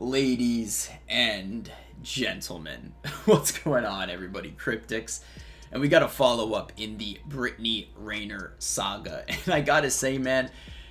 Ladies and gentlemen, what's going on, everybody? Cryptix, and we got a follow-up in the Brittany Renner saga, and I gotta say, man,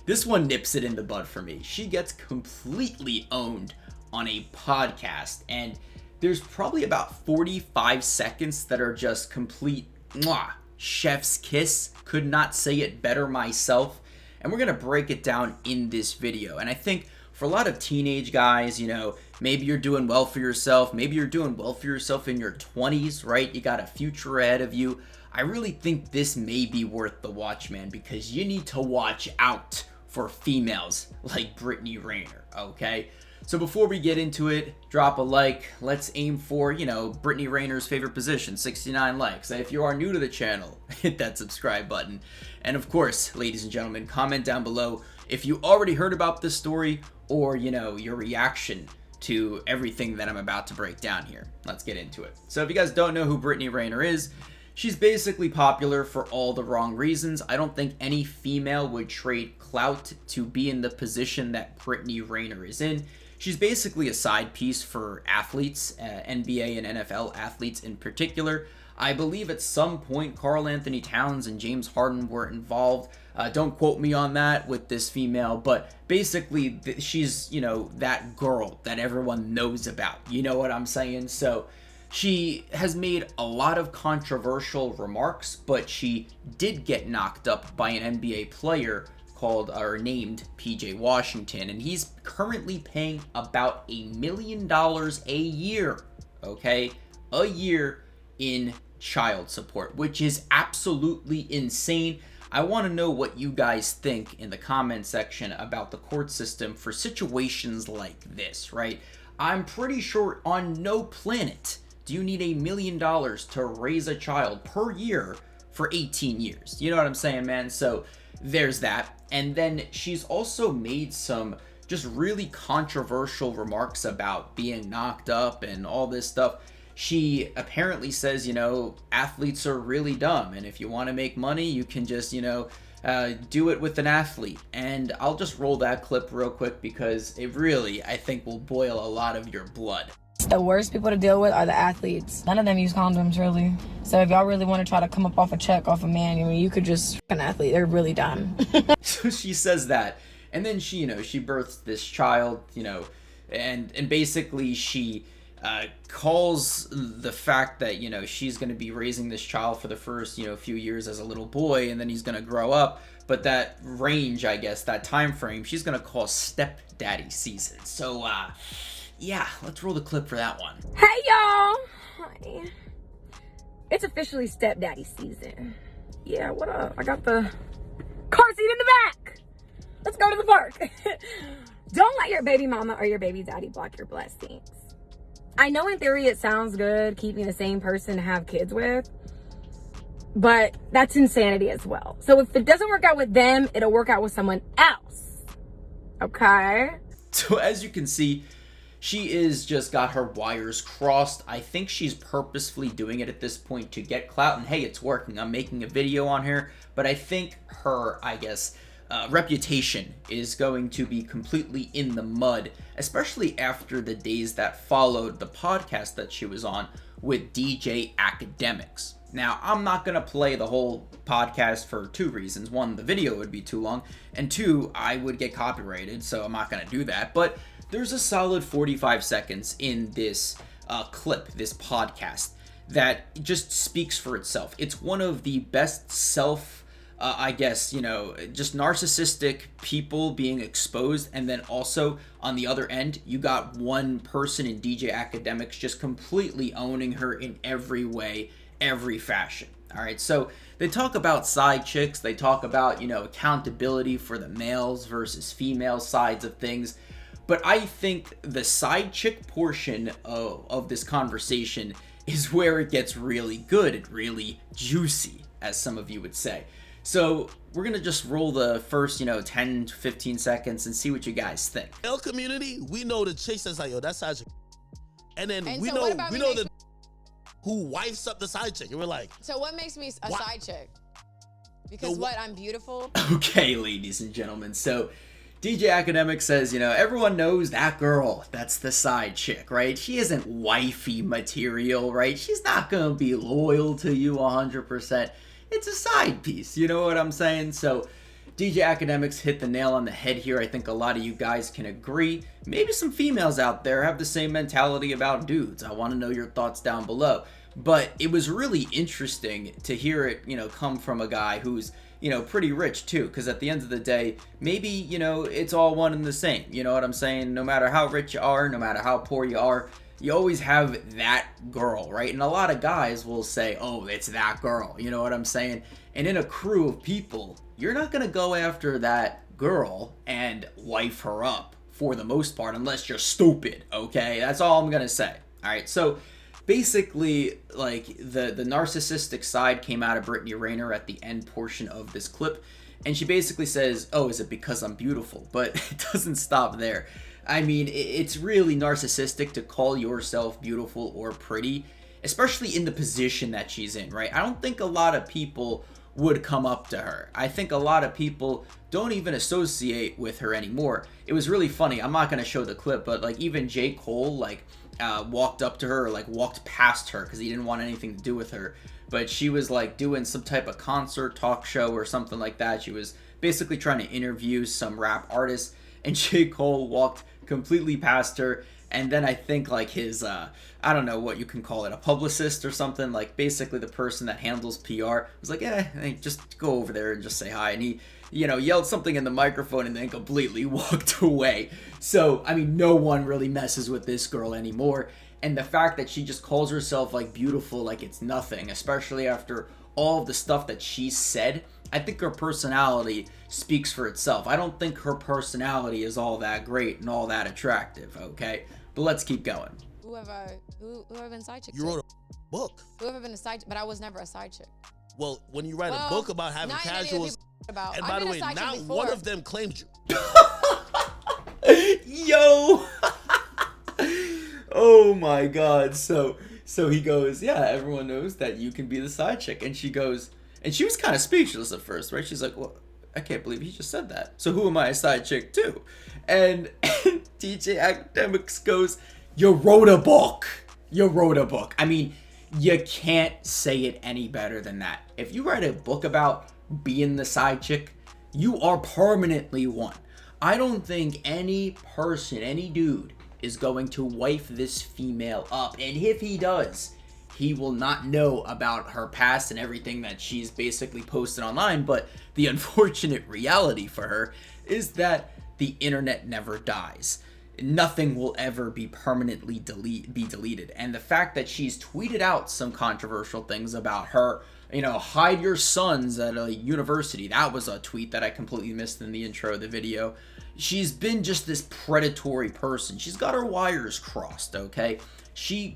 this one nips it in the bud for me. She gets completely owned on a podcast, and there's probably about 45 seconds that are just complete mwah, chef's kiss. Could not say it better myself, and we're gonna break it down in this video. And I think for a lot of teenage guys, you know, maybe you're doing well for yourself, maybe you're doing well for yourself in your 20s, right? You got a future ahead of you. I really think this may be worth the watch, man, because you need to watch out for females like Brittany Renner, okay? So before we get into it, drop a like. Let's aim for, you know, Brittany Renner's favorite position, 69 likes. If you are new to the channel, hit that subscribe button. And of course, ladies and gentlemen, comment down below if you already heard about this story or, you know, your reaction to everything that I'm about to break down here. Let's get into it. So if you guys don't know who Brittany Renner is, she's basically popular for all the wrong reasons. I don't think any female would trade clout to be in the position that Brittany Renner is in. She's basically a side piece for athletes, NBA and NFL athletes in particular. I believe at some point Karl Anthony Towns and James Harden were involved. Don't quote me on that with this female, but basically she's, you know, that girl that everyone knows about. You know what I'm saying? So she has made a lot of controversial remarks, but she did get knocked up by an NBA player called or named PJ Washington, and he's currently paying about $1 million a year, okay? A year in child support, which is absolutely insane. I want to know what you guys think in the comment section about the court system for situations like this, right? I'm pretty sure on no planet do you need $1 million to raise a child per year for 18 years. You know what I'm saying, man? So there's that. And then she's also made some just really controversial remarks about being knocked up and all this stuff. She apparently says, you know, athletes are really dumb, and if you want to make money, you can just, you know, do it with an athlete. And I'll just roll that clip real quick because it really, I think, will boil a lot of your blood. The worst people to deal with are the athletes. None of them use condoms, really. So if y'all really want to try to come up off a check off a man, I mean, you could just an athlete. They're really dumb. So she says that, and then she, you know, she births this child, you know, and basically she calls the fact that, you know, she's going to be raising this child for the first, you know, few years as a little boy, and then he's going to grow up. But that range, I guess, that time frame, she's going to call stepdaddy season. So, yeah, let's roll the clip for that one. Hey, y'all. Hi. It's officially stepdaddy season. Yeah, what up? I got the car seat in the back. Let's go to the park. Don't let your baby mama or your baby daddy block your blessings. I know in theory it sounds good keeping the same person to have kids with, but that's insanity as well. So if it doesn't work out with them, it'll work out with someone else. Okay? So as you can see, she is just got her wires crossed. I think she's purposefully doing it at this point to get clout, and hey, it's working. I'm making a video on her, but I think her, I guess, reputation is going to be completely in the mud, especially after the days that followed the podcast that she was on with DJ Academics. Now, I'm not going to play the whole podcast for two reasons. One, the video would be too long, and two, I would get copyrighted, so I'm not going to do that. But there's a solid 45 seconds in this clip, this podcast, that just speaks for itself. It's one of the best I guess, you know, just narcissistic people being exposed, and then also on the other end, you got one person in DJ Academics just completely owning her in every way, every fashion. All right, so they talk about side chicks, they talk about, you know, accountability for the males versus female sides of things, but I think the side chick portion of this conversation is where it gets really good and really juicy, as some of you would say. So we're going to just roll the first, you know, 10 to 15 seconds and see what you guys think. L community, we know the chicks that's like, yo, that's side chick. And then we so know what the who wifes up the side chick. And we're like, so what makes me a What? side chick? Because what, I'm beautiful? Okay, ladies and gentlemen, so DJ Academic says, everyone knows that girl. That's the side chick, right? She isn't wifey material, right? She's not going to be loyal to you 100%. It's a side piece, you know what I'm saying? So DJ Academics hit the nail on the head here. I think a lot of you guys can agree. Maybe some females out there have the same mentality about dudes. I want to know your thoughts down below. But it was really interesting to hear it, come from a guy who's, pretty rich too. Because at the end of the day, maybe, it's all one and the same. You know what I'm saying? No matter how rich you are, no matter how poor you are, you always have that girl, right? And a lot of guys will say, oh, it's that girl. You know what I'm saying? And in a crew of people, you're not going to go after that girl and wife her up for the most part, unless you're stupid, okay? That's all I'm going to say. All right, so basically, like, the narcissistic side came out of Brittany Renner at the end portion of this clip, and she basically says, oh, is it because I'm beautiful? But it doesn't stop there. I mean, it's really narcissistic to call yourself beautiful or pretty, especially in the position that she's in, right? I don't think a lot of people would come up to her. I think a lot of people don't even associate with her anymore. It was really funny. I'm not going to show the clip, but like even J. Cole walked up to her, or like walked past her because he didn't want anything to do with her. But she was like doing some type of concert talk show or something like that. She was basically trying to interview some rap artist, and J. Cole walked completely past her. And then I think like his, I don't know what you can call it, a publicist or something, like basically the person that handles PR was like, hey, just go over there and just say hi. And he, yelled something in the microphone and then completely walked away. So, I mean, no one really messes with this girl anymore. And the fact that she just calls herself like beautiful, like it's nothing, especially after all of the stuff that she said, I think her personality speaks for itself. I don't think her personality is all that great and all that attractive, okay? But let's keep going. Whoever been side chick? You wrote a book. Whoever been a side, but I was never a side chick. Well, when you write a book about having casuals, and by the way, not one of them claimed you. Yo! Oh my god. So he goes, yeah, everyone knows that you can be the side chick. And she goes, and she was kind of speechless at first, right? She's like, well, I can't believe he just said that. So who am I a side chick to? And DJ Academics goes, you wrote a book. You wrote a book. I mean, you can't say it any better than that. If you write a book about being the side chick, you are permanently one. I don't think any person, any dude, is going to wife this female up. And if he does, he will not know about her past and everything that she's basically posted online. But the unfortunate reality for her is that the internet never dies. Nothing will ever be permanently deleted. And the fact that she's tweeted out some controversial things about her, hide your sons at a university. That was a tweet that I completely missed in the intro of the video. She's been just this predatory person. She's got her wires crossed, okay? She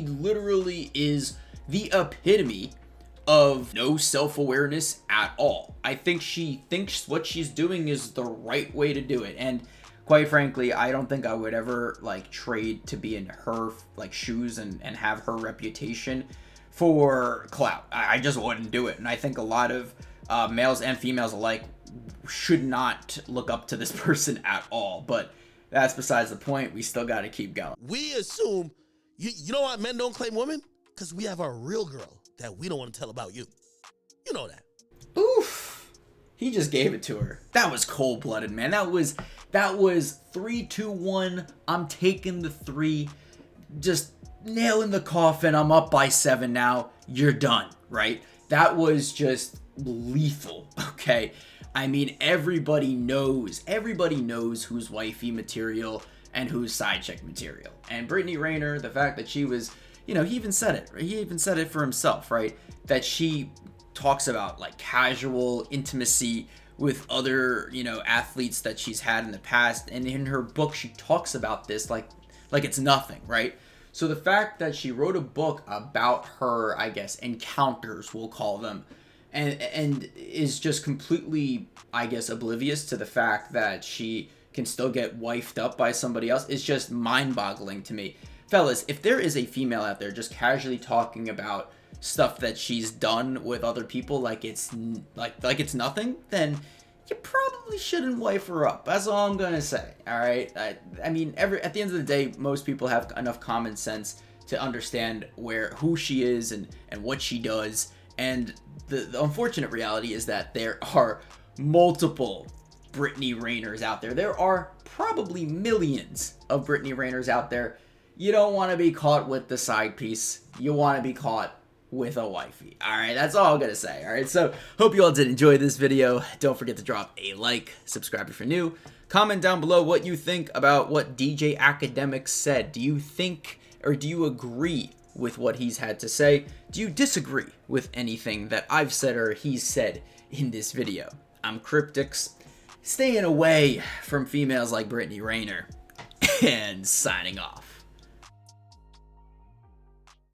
literally is the epitome of no self-awareness at all. I think she thinks what she's doing is the right way to do it. And quite frankly, I don't think I would ever trade to be in her shoes and have her reputation for clout. I just wouldn't do it. And I think a lot of males and females alike should not look up to this person at all. But that's besides the point. We still got to keep going. We assume, you know why men don't claim women? Because we have our real girl that we don't want to tell about you. You know that. Oof. He just gave it to her. That was cold-blooded, man. That was 3, 2, 1. I'm taking the 3. Just nailing the coffin. I'm up by 7 now. You're done, right? That was just lethal, okay? I mean, everybody knows who's wifey material and who's side chick material. And Brittany Renner, the fact that she was, he even said it. He even said it for himself, right? That she talks about casual intimacy with other, athletes that she's had in the past. And in her book, she talks about this like it's nothing, right? So the fact that she wrote a book about her, I guess, encounters, we'll call them, and is just completely, I guess, oblivious to the fact that she can still get wifed up by somebody else is just mind-boggling to me. Fellas, if there is a female out there just casually talking about stuff that she's done with other people like it's nothing, then you probably shouldn't wife her up. That's all I'm gonna say. All right. I mean, at the end of the day, most people have enough common sense to understand who she is and what she does. And the unfortunate reality is that there are multiple Brittany Renners out there. There are probably millions of Brittany Renners out there. You don't want to be caught with the side piece. You want to be caught with a wifey. Alright, that's all I'm gonna say. Alright, so hope you all did enjoy this video. Don't forget to drop a like, subscribe if you're new, comment down below what you think about what DJ Academics said. Do you think, or do you agree with what he's had to say? Do you disagree with anything that I've said or he's said in this video? I'm Cryptix, staying away from females like Brittany Renner, and signing off.